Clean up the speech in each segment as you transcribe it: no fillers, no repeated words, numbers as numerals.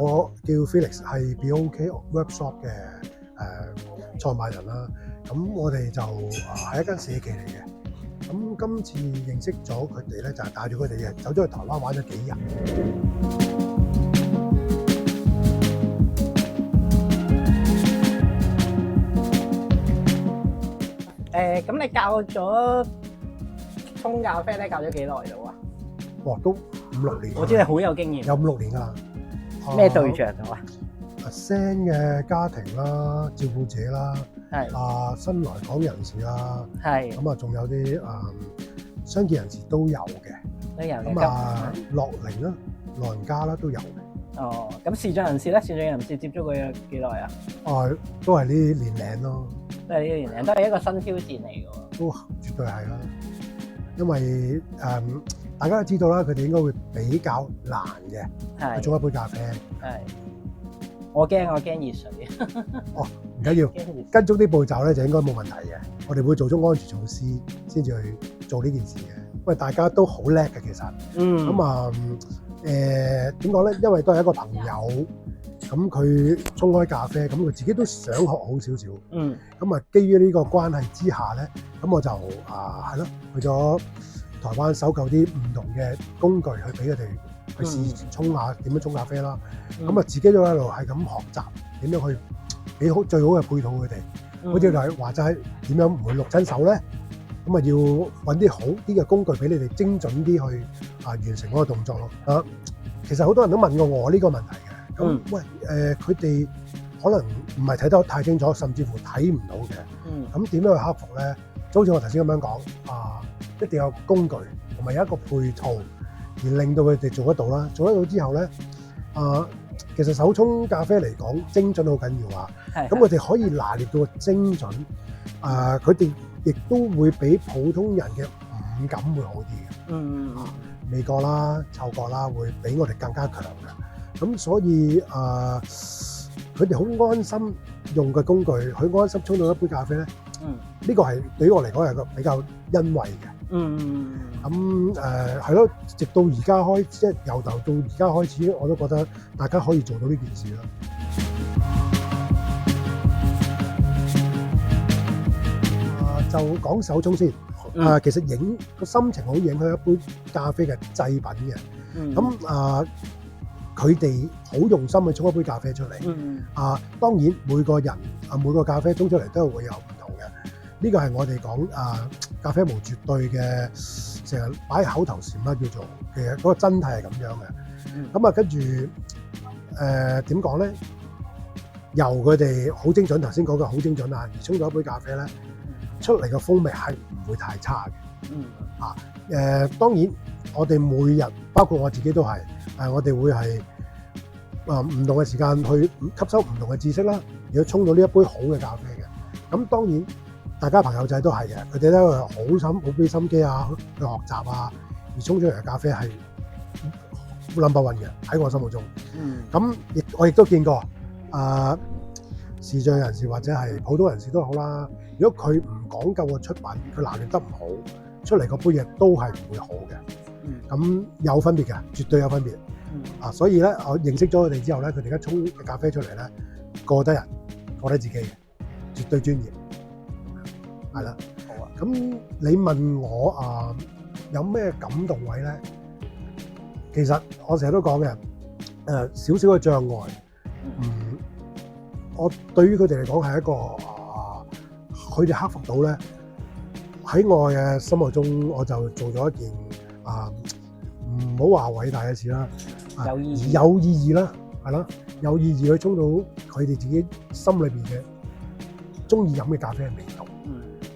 我叫 Felix，係 BOK Workshop 嘅創辦人啦。咁我哋就係一間社企嚟嘅。咁今次認識咗佢哋咧，就係帶住佢哋嘅走咗去台灣玩咗幾日。咁你教咗沖咖啡咧，教咗幾耐到啊？哇，都5-6年。我知你好有經驗。有5-6年㗎啦。咩對象到啊？SEN 嘅家庭啦，照顧者啦，係新來港人士啦，係咁啊，仲有啲傷健人士都有嘅，都有嘅。咁樂齡啦、老人家啦都有嘅。哦，咁視障人士咧，視障人士接觸佢幾耐啊？都係呢啲年齡咯，都係呢啲年齡，都係一個新挑戰嚟嘅喎。都絕對係啦，因為大家都知道啦，佢哋應該會比較難嘅，去沖一杯咖啡。係，我驚熱水。唔緊要，跟足啲步驟咧就應該冇問題嘅。我哋會做足安全措施先至去做呢件事嘅，因為大家都好叻嘅其實。咁點講咧？因為都係一個朋友，咁佢沖開咖啡，咁佢自己都想學好少少。咁啊，基於呢個關係之下咧，咁我就係咯，去咗台灣搜購啲唔同嘅工具去俾佢哋去試沖下點樣沖咖啡啦。咁啊，自己都喺度係咁學習點樣去俾好最好嘅配套佢哋。好似就係話齋點樣唔會淥親手咧？咁啊，要揾啲好啲嘅工具俾你哋精準啲去完成嗰個動作咯。其實好多人都問過我呢個問題嘅。咁喂，佢哋可能唔係睇得太清楚，甚至乎睇唔到嘅。咁點樣去克服咧？就好似我頭先咁樣講，一定要有工具同埋有一個配套，而令到佢哋做得到啦。做得到之後咧，其實手沖咖啡嚟講，精準好緊要啊。咁佢哋可以拿捏到個精準，佢哋亦都會比普通人嘅五感會好啲嘅。味覺啦、嗅覺啦，會比我哋更加強嘅。咁所以佢哋好安心用嘅工具，佢安心沖到一杯咖啡咧。呢個係對於我嚟講係個比較欣慰嘅。咁係咯，直到而家開始，即係由頭到而家開始，我都覺得大家可以做到呢件事啦。就講手沖先。其實影個心情好影響一杯咖啡嘅製品嘅。咁佢哋好用心去沖一杯咖啡出嚟。當然每個人每個咖啡沖出嚟都會有唔同嘅。呢個係我哋講咖啡無絕對嘅，成日擺喺口頭禪啦，叫做其實嗰個真諦係咁樣嘅。咁跟住點講咧？由佢哋好精準，頭先講嘅好精準而沖咗一杯咖啡咧，出嚟嘅風味係唔會太差嘅。當然我哋每日，包括我自己都係，我哋會係唔同嘅時間去吸收唔同嘅知識啦，而去沖到呢一杯好嘅咖啡嘅。咁當然大家朋友仔都係嘅，佢哋都好俾心機去學習而沖出嚟嘅咖啡係 number one 嘅喺我心目中。咁我亦都見過視障人士或者係普通人士都好啦。如果佢唔講究個出品，佢拿捏得唔好，出嚟嗰杯嘢都係唔會好嘅。咁有分別嘅，絕對有分別。所以咧，我認識咗佢哋之後咧，佢哋而家沖嘅咖啡出嚟咧，過得人，過得自己嘅，絕對專業。係啦。好啊。咁你問我有咩感動位咧？其實我成日都講嘅，少少嘅障礙，我對於佢哋嚟講係一個佢哋克服到咧，喺我嘅心目中，我就做咗一件唔好話偉大嘅事啦，有意義啦，係咯，有意義去沖到佢哋自己心裏邊嘅中意飲嘅咖啡嘅味道。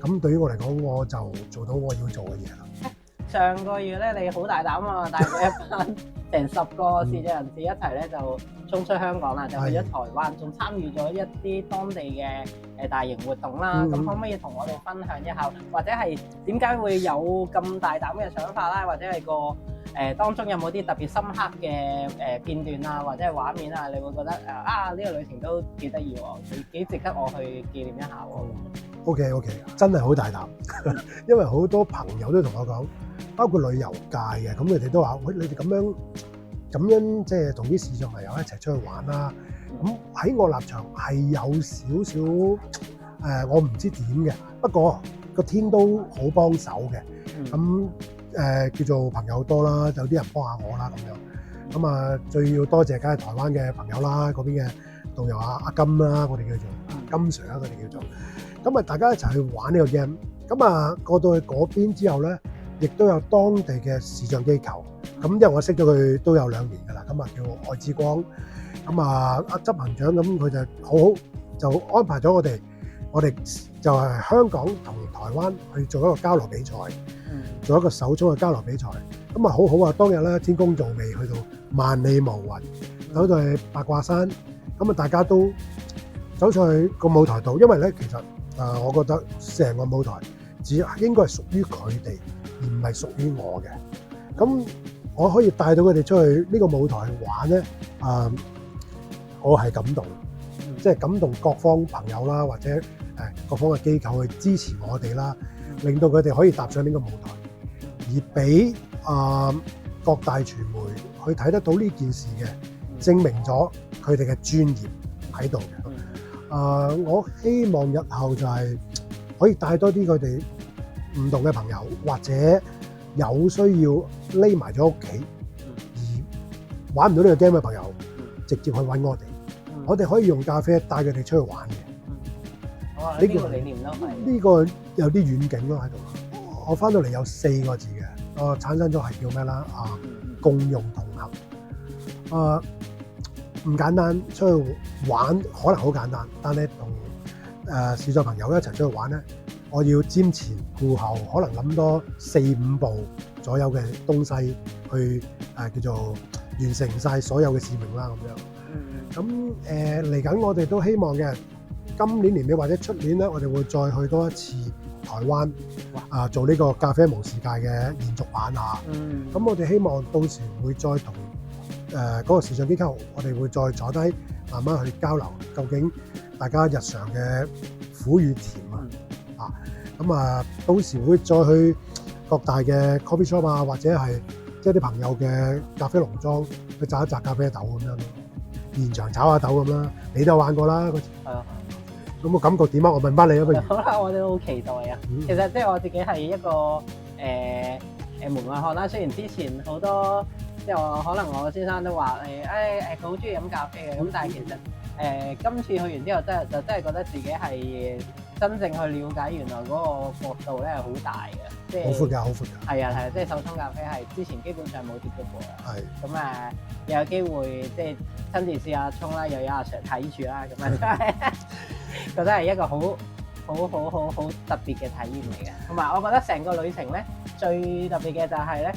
咁對於我嚟講，我就做到我要做嘅嘢啦。上個月咧，你好大膽啊，帶咗一班成10個視障人士一齊咧，就衝出香港啦，就去咗台灣，仲參與咗一啲當地嘅大型活動啦。咁可唔可以同我哋分享一下，或者係點解會有咁大膽嘅想法啦？或者係個當中有冇啲特別深刻嘅片段啊，或者係畫面啊？你會覺得呢個旅程都幾得意喎，幾值得我去紀念一下喎。OK， 真係好大膽，因為好多朋友都同我講，包括旅遊界嘅，咁佢哋都話：喂，你哋咁樣咁樣即係同啲視障朋友一齊出去玩啦。咁喺我立場係有少少我唔知點嘅，不過個天都好幫手嘅。咁叫做朋友多啦，有啲人幫下我啦咁樣。咁啊，最要多謝梗係台灣嘅朋友啦，嗰邊嘅導遊阿金啦，我哋叫做金 Sir 啦，佢哋叫做。咁啊，大家一齊去玩呢個 game。咁啊，過到去嗰邊之後咧，亦都有當地嘅視像機構。咁因為我識咗佢都有2年㗎啦，咁啊叫愛之光。咁啊，阿執行長咁佢就好就安排咗我哋就係香港同台灣去做一個交流比賽，做一個手沖嘅交流比賽。咁啊好好啊！當日咧天公造美，去到萬里無雲，走到去八卦山。咁啊，大家都走上去個舞台度，因為咧其實我覺得成個舞台只應該係屬於佢哋，而唔係屬於我嘅。咁我可以帶到佢哋出去呢個舞台玩咧，我係感動，即係感動各方朋友啦，或者各方嘅機構去支持我哋啦，令到佢哋可以踏上呢個舞台，而俾各大傳媒去睇得到呢件事嘅，證明咗佢哋嘅專業喺度嘅。我希望日後就係可以帶多啲佢哋唔同嘅朋友，或者有需要匿埋咗屋企而玩唔到呢個 game 嘅朋友，直接去揾我哋。我哋可以用咖啡帶佢哋出去玩嘅。呢個理念都係呢個有啲遠景咯喺度。我翻到嚟有4個字嘅，產生咗係叫咩啦？共融同行。唔簡單，出去玩可能好簡單，但係同視障朋友一齊出去玩咧，我要瞻前顧後，可能諗多4-5步左右嘅東西去叫做完成晒所有嘅使命啦咁樣。咁嚟緊我哋都希望嘅，今年年尾或者出年咧，我哋會再去多一次台灣做呢個咖啡無視界嘅延續版嚇。咁我哋希望到時會再同嗰個視像機構，我哋會再坐低慢慢去交流，究竟大家日常嘅苦與甜到時會再去各大嘅 coffee shop 啊，或者係即係啲朋友嘅咖啡農莊去摘一摘咖啡豆咁樣咯，現場炒下豆咁啦。你都有玩過啦嗰次，咁個感覺點啊？我問翻你啊，不如。好啦，我哋都好期待啊！其實即係我自己係一個門外漢啦，雖然之前好多。即係我可能我先生都話佢好中意飲咖啡嘅，咁但係其實今次去完之後真係覺得自己係真正去了解原來嗰個角度咧係好大嘅，即係好闊㗎，好闊㗎。係啊，即係手沖咖啡係之前基本上冇接觸過嘅。係。咁又有機會即係親自試下沖啦，又有阿 Sir 睇住啦，咁真係覺得係一個好特別嘅體驗嚟嘅。同埋我覺得成個旅程咧最特別嘅就係咧。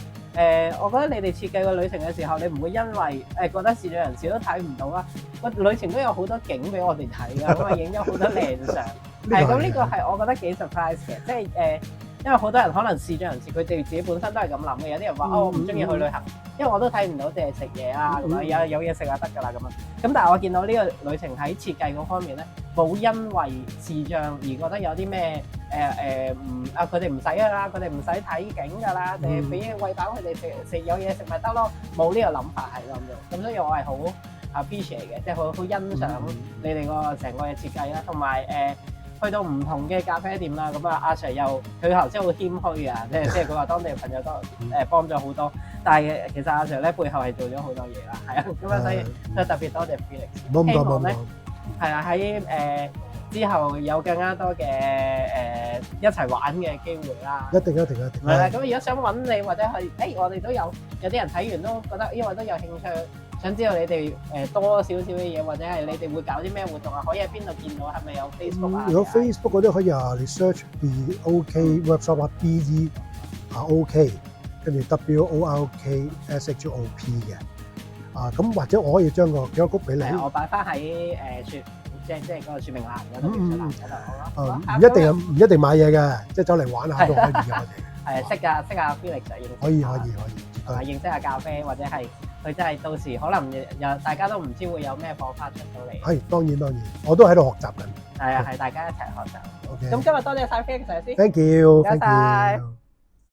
我覺得你哋設計個旅程嘅時候，你唔會因為覺得視障人士都睇唔到啦，個旅程都有好多景俾我哋睇㗎，咁啊影咗好多靚相。咁呢個係我覺得幾 surprise 嘅，即係因為好多人可能視障人士佢哋自己本身都係咁諗嘅，有啲人話我唔中意去旅行，因為我都睇唔到，淨係食嘢啊咁樣，有嘢食就得㗎啦咁樣。咁但係我見到呢個旅程喺設計嗰方面咧，冇因為視障而覺得有啲咩佢哋唔使㗎啦，佢哋唔使睇景㗎啦，就係俾餵飽佢哋食有嘢食咪得咯，冇呢個諗法係咁樣。咁所以我係好 appreciate 嘅，即係好欣賞你哋個成個嘅設計啦，同埋去到唔同嘅咖啡店啦，咁阿 Sir 又佢頭先好謙虛啊，即係佢話當地嘅朋友都幫咗好多，但係其實阿 Sir 咧背後係做咗好多嘢啦，係啊，咁啊所以特別多謝 Felix，希望咧係啊喺之後有更加多嘅一齊玩嘅機會啦，一定。係啦，咁如果想揾你或者係我哋都有啲人睇完都覺得，因為都有興趣。想知道你哋多少少嘅嘢，或者係你哋會搞啲咩活動啊？可以喺邊度見到？係咪有 Facebook 啊？如果 Facebook 嗰啲可以你 search BOK Workshop 啊 BE OK， 跟住 WORK SHOP 嘅咁或者我可以將個QR code俾你。我擺翻喺即係嗰個說明欄嗰度，好啦。唔一定買嘢嘅，即係走嚟玩下都可以嘅。我哋係識下 Felix 可以。認識下咖啡，或者係佢真係到時可能大家都唔知會有咩火花出到嚟。係當然，我都喺度學習緊。係啊，係大家一齊學習。咁今日多謝晒 Felix 先。Thank you。